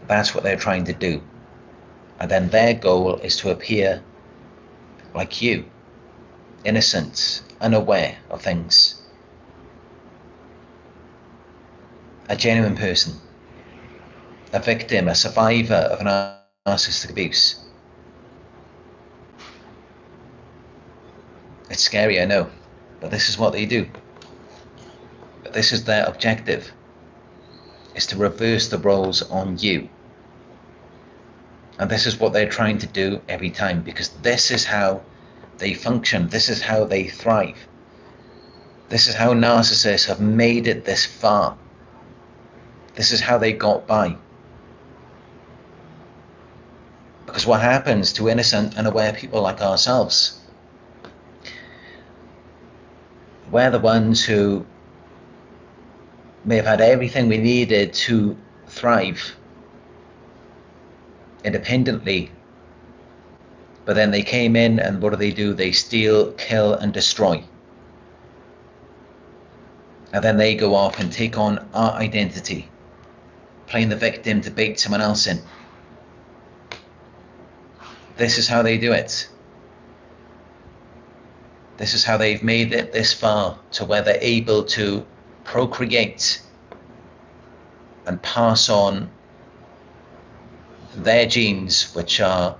That's what they're trying to do. And then their goal is to appear like you, innocent, unaware of things. A genuine person, a victim, a survivor of narcissistic abuse. It's scary, I know, but this is what they do. But this is their objective, is to reverse the roles on you. And this is what they're trying to do every time, because this is how they function. This is how they thrive. This is how narcissists have made it this far. This is how they got by. Because what happens to innocent, unaware people like ourselves? We're the ones who may have had everything we needed to thrive independently, but then they came in and what do? They steal, kill, and destroy. And then they go off and take on our identity, playing the victim to bait someone else in. This is how they do it. This is how they've made it this far to where they're able to procreate and pass on their genes, which are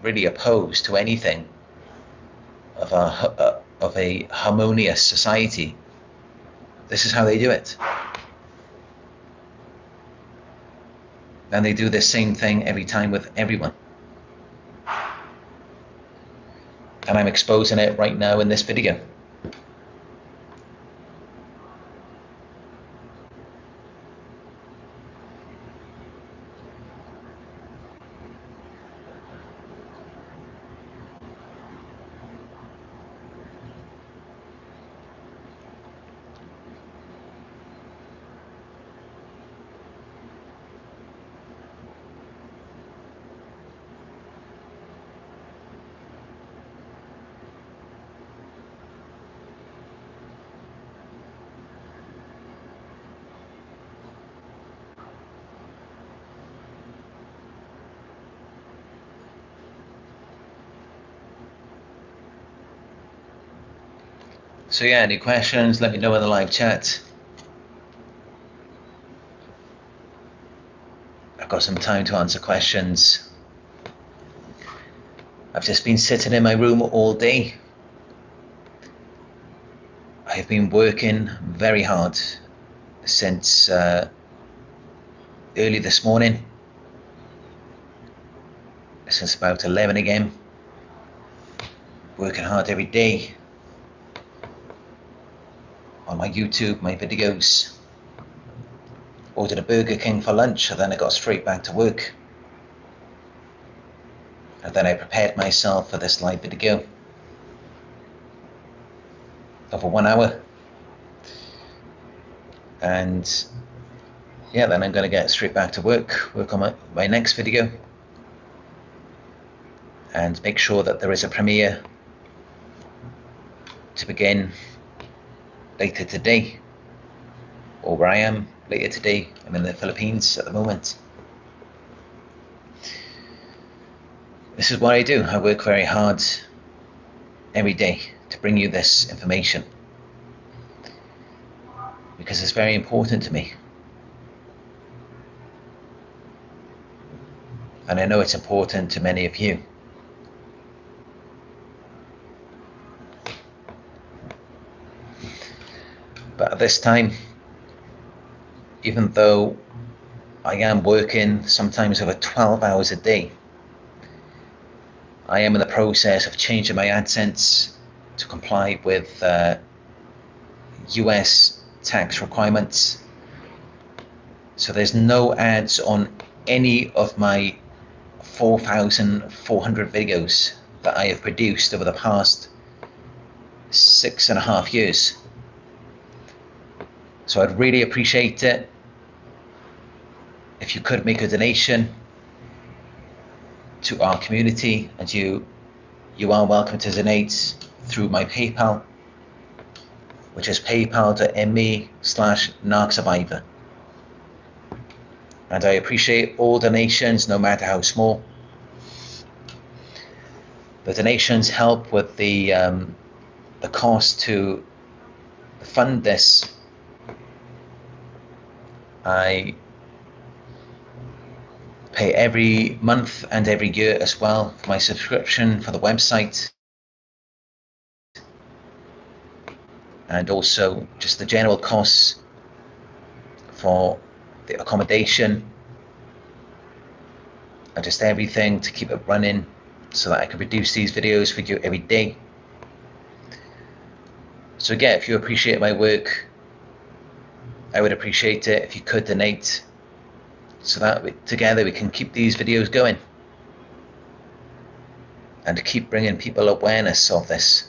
really opposed to anything of a harmonious society. This is how they do it. And they do the same thing every time with everyone. And I'm exposing it right now in this video. So yeah, any questions, let me know in the live chat. I've got some time to answer questions. I've just been sitting in my room all day. I've been working very hard since early this morning. since about 11 a.m. Working hard every day on my YouTube, my videos. Ordered a Burger King for lunch, and then I got straight back to work. And then I prepared myself for this live video. Over 1 hour. And yeah, then I'm going to get straight back to work on my next video. And make sure that there is a premiere to begin later today, or where I am later today. I'm in the Philippines at the moment. This is what I do. I work very hard every day to bring you this information, because it's very important to me. And I know it's important to many of you. But at this time, even though I am working sometimes over 12 hours a day, I am in the process of changing my AdSense to comply with US tax requirements. So there's no ads on any of my 4,400 videos that I have produced over the past 6.5 years. So I'd really appreciate it if you could make a donation to our community, and you are welcome to donate through my PayPal, which is paypal.me/Narc Survivor. And I appreciate all donations, no matter how small. The donations help with the cost to fund this. I pay every month and every year as well for my subscription for the website, and also just the general costs for the accommodation and just everything to keep it running so that I can produce these videos for you every day. So again, if you appreciate my work, I would appreciate it if you could donate, so that together we can keep these videos going and keep bringing people awareness of this.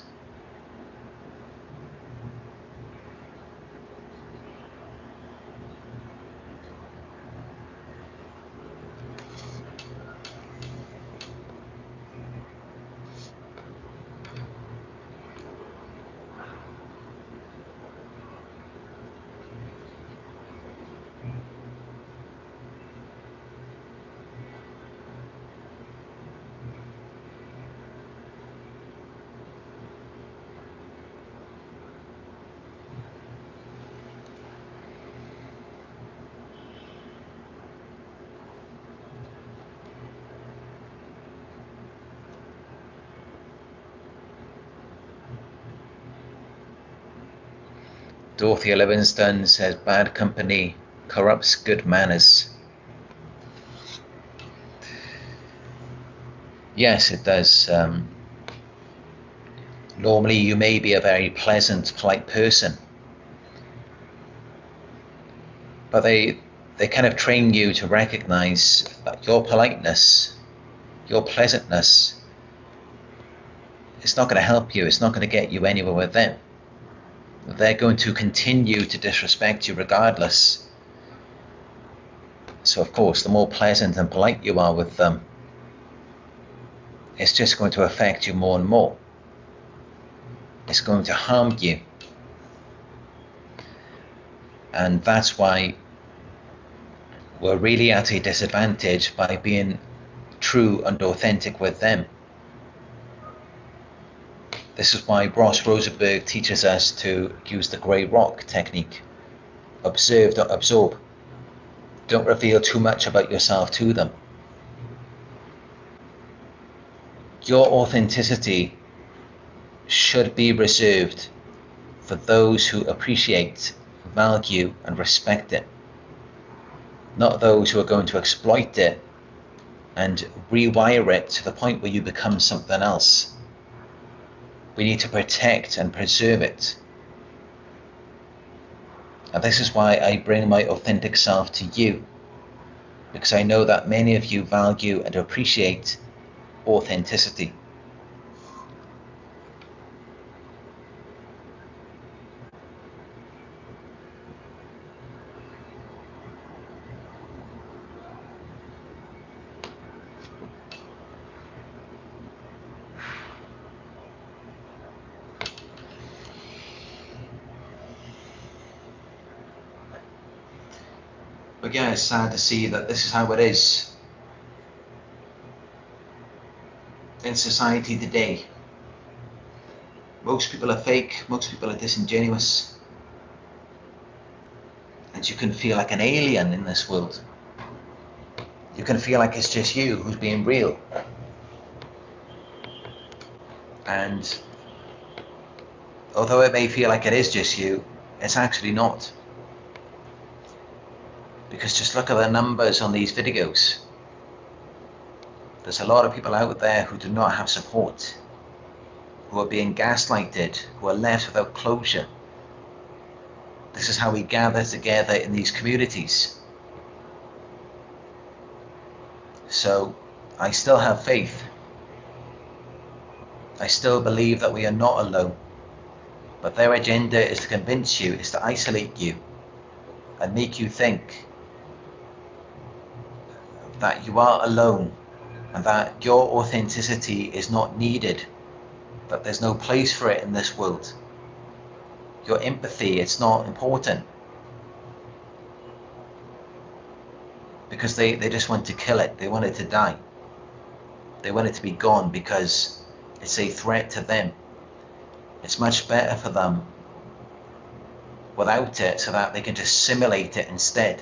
Dorothy Livingston says, bad company corrupts good manners. Yes, it does. Normally you may be a very pleasant, polite person, but they kind of train you to recognize that your politeness, your pleasantness, it's not going to help you. It's not going to get you anywhere with them. They're going to continue to disrespect you regardless. So of course, the more pleasant and polite you are with them, it's just going to affect you more and more. It's going to harm you. And that's why we're really at a disadvantage by being true and authentic with them. This is why Ross Rosenberg teaches us to use the grey rock technique. Observe, don't absorb. Don't reveal too much about yourself to them. Your authenticity should be reserved for those who appreciate, value, and respect it, not those who are going to exploit it and rewire it to the point where you become something else. We need to protect and preserve it. And this is why I bring my authentic self to you, because I know that many of you value and appreciate authenticity. But yeah, it's sad to see that this is how it is in society today. Most people are fake, most people are disingenuous, and you can feel like an alien in this world. You can feel like it's just you who's being real. And although it may feel like it is just you, it's actually not. Because just look at the numbers on these videos. There's a lot of people out there who do not have support, who are being gaslighted, who are left without closure. This is how we gather together in these communities. So I still have faith. I still believe that we are not alone. But their agenda is to convince you, is to isolate you, and make you think that you are alone, and that your authenticity is not needed, that there's no place for it in this world. Your empathy, it's not important. Because they just want to kill it. They want it to die. They want it to be gone because it's a threat to them. It's much better for them without it, so that they can just simulate it instead.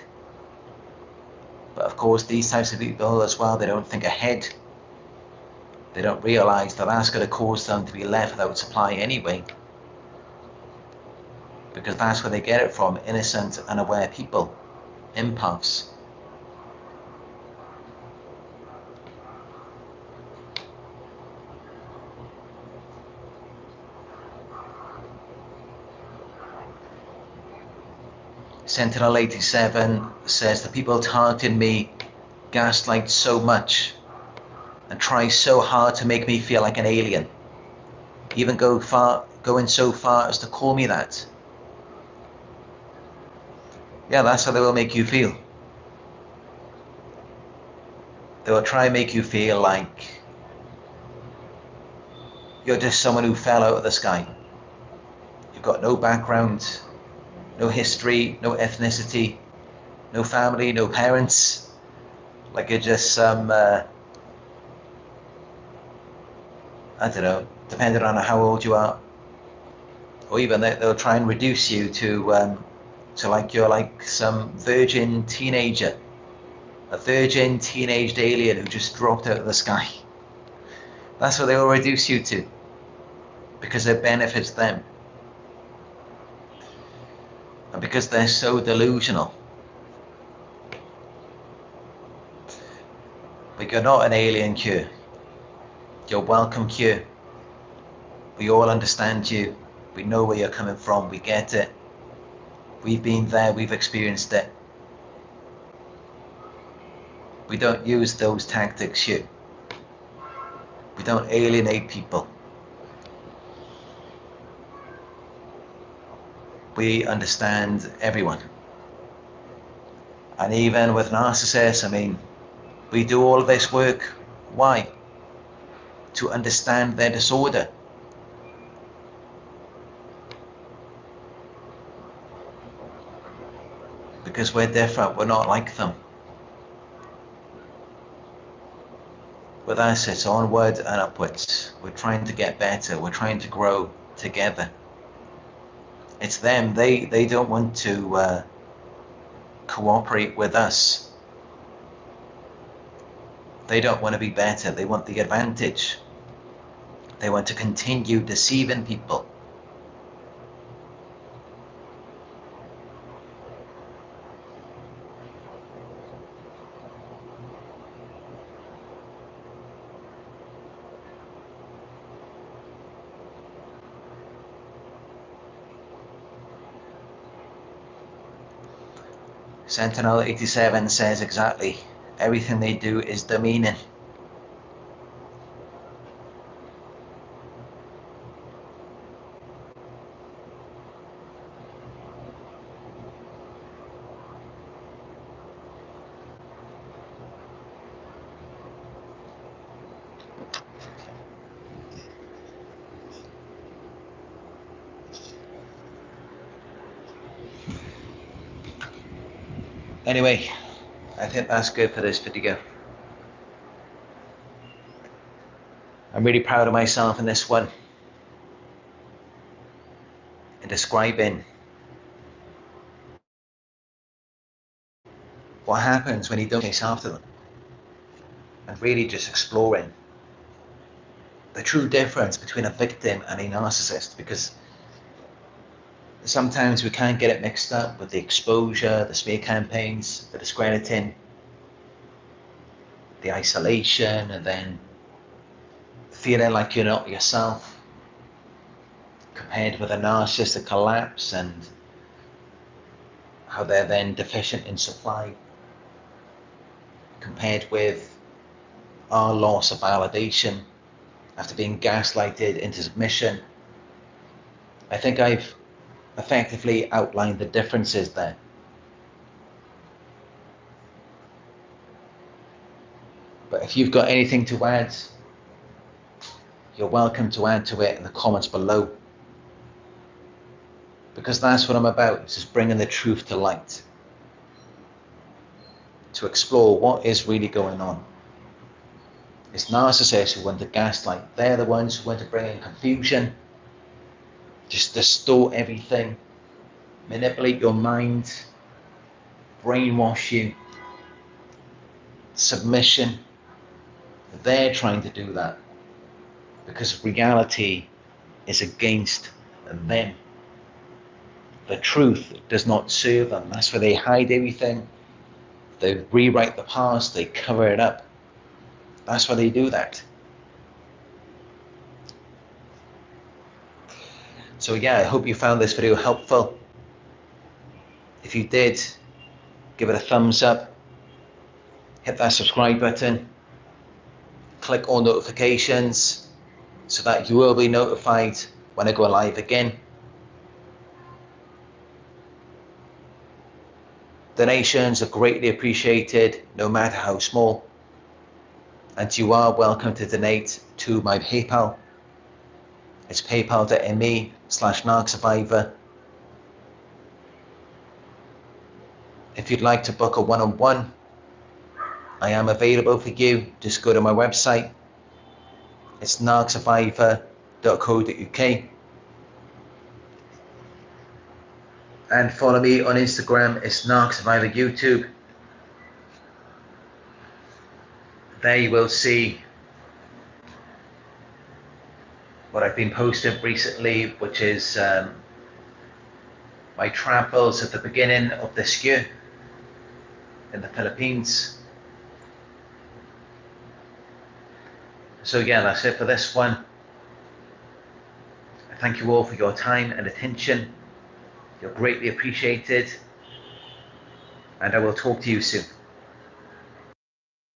But of course, these types of people as well, they don't think ahead. They don't realize that that's going to cause them to be left without supply anyway. Because that's where they get it from, innocent, unaware people, empaths. Sentinel87 says the people targeting me gaslight so much and try so hard to make me feel like an alien, even going so far as to call me that. Yeah, that's how they will make you feel. They will try and make you feel like you're just someone who fell out of the sky. You've got no background, no history, no ethnicity, no family, no parents. Like you're just some, I don't know, depending on how old you are. Or even they'll try and reduce you to like you're like some virgin teenager. A virgin teenaged alien who just dropped out of the sky. That's what they will reduce you to, because it benefits them. And because they're so delusional. But you're not an alien, Q. You're welcome, Q. We all understand you. We know where you're coming from. We get it. We've been there. We've experienced it. We don't use those tactics, Q. We don't alienate people. We understand everyone. And even with narcissists, I mean, we do all this work. Why? To understand their disorder. Because we're different, we're not like them. With us, it's onward and upwards. We're trying to get better, we're trying to grow together. It's them, they don't want to cooperate with us. They don't want to be better, they want the advantage. They want to continue deceiving people. Sentinel 87 says exactly, everything they do is demeaning. Anyway, I think that's good for this video. I'm really proud of myself in this one, in describing what happens when you don't chase after them, and really just exploring the true difference between a victim and a narcissist, because sometimes we can get it mixed up with the exposure, the smear campaigns, the discrediting, the isolation, and then feeling like you're not yourself, compared with a narcissistic collapse and how they're then deficient in supply, compared with our loss of validation after being gaslighted into submission. I think I've effectively outlined the differences there. But if you've got anything to add, you're welcome to add to it in the comments below. Because that's what I'm about, it's just bringing the truth to light. To explore what is really going on. It's narcissists who want to gaslight. They're the ones who want to bring in confusion, just distort everything, manipulate your mind, brainwash you, submission. They're trying to do that because reality is against them. The truth does not serve them. That's why they hide everything. They rewrite the past, they cover it up. That's why they do that. So yeah, I hope you found this video helpful. If you did, give it a thumbs up, hit that subscribe button, click on notifications so that you will be notified when I go live again. Donations are greatly appreciated, no matter how small. And you are welcome to donate to my PayPal. It's paypal.me/Narc Survivor. If you'd like to book a one-on-one, I am available for you. Just go to my website. It's narcsurvivor.co.uk. And follow me on Instagram. It's Narc Survivor YouTube. There you will see what I've been posting recently, which is my travels at the beginning of this year in the Philippines. So yeah, that's it for this one. I thank you all for your time and attention. You're greatly appreciated, and I will talk to you soon.